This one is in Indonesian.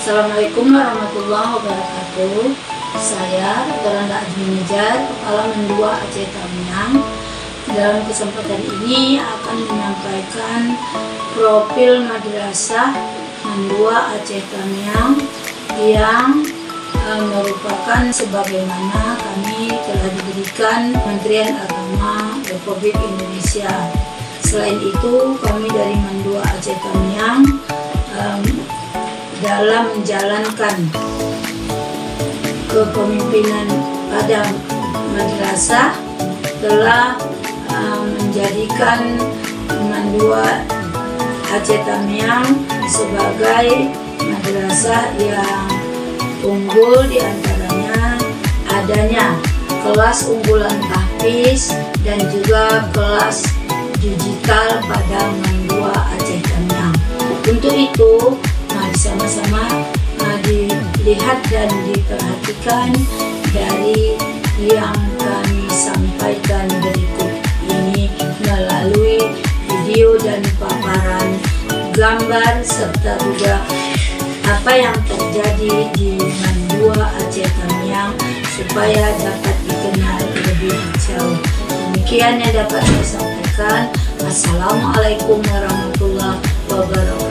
Assalamualaikum warahmatullahi wabarakatuh. Saya Randa Ajminejar, Kepala Mendua Aceh Tamiang. Dalam kesempatan ini akan menyampaikan profil Madrasah Mendua Aceh Tamiang yang merupakan sebagaimana kami telah diberikan Kementerian Agama Republik Indonesia. Selain itu, kami dari Mendua Aceh Tamiang dalam menjalankan kepemimpinan pada madrasah telah menjadikan Mendua Aceh Tamiang sebagai madrasah yang unggul, di antaranya adanya kelas unggulan tahfiz dan juga kelas digital pada Mendua Aceh Tamiang. Untuk itu, mari sama-sama dilihat dan diperhatikan dari yang kami sampaikan berikut ini melalui video dan paparan gambar serta juga apa yang terjadi di Mendua Aceh Tamiang supaya dapat dikenal lebih jauh. Demikian yang dapat saya sampaikan. Assalamualaikum warahmatullahi wabarakatuh.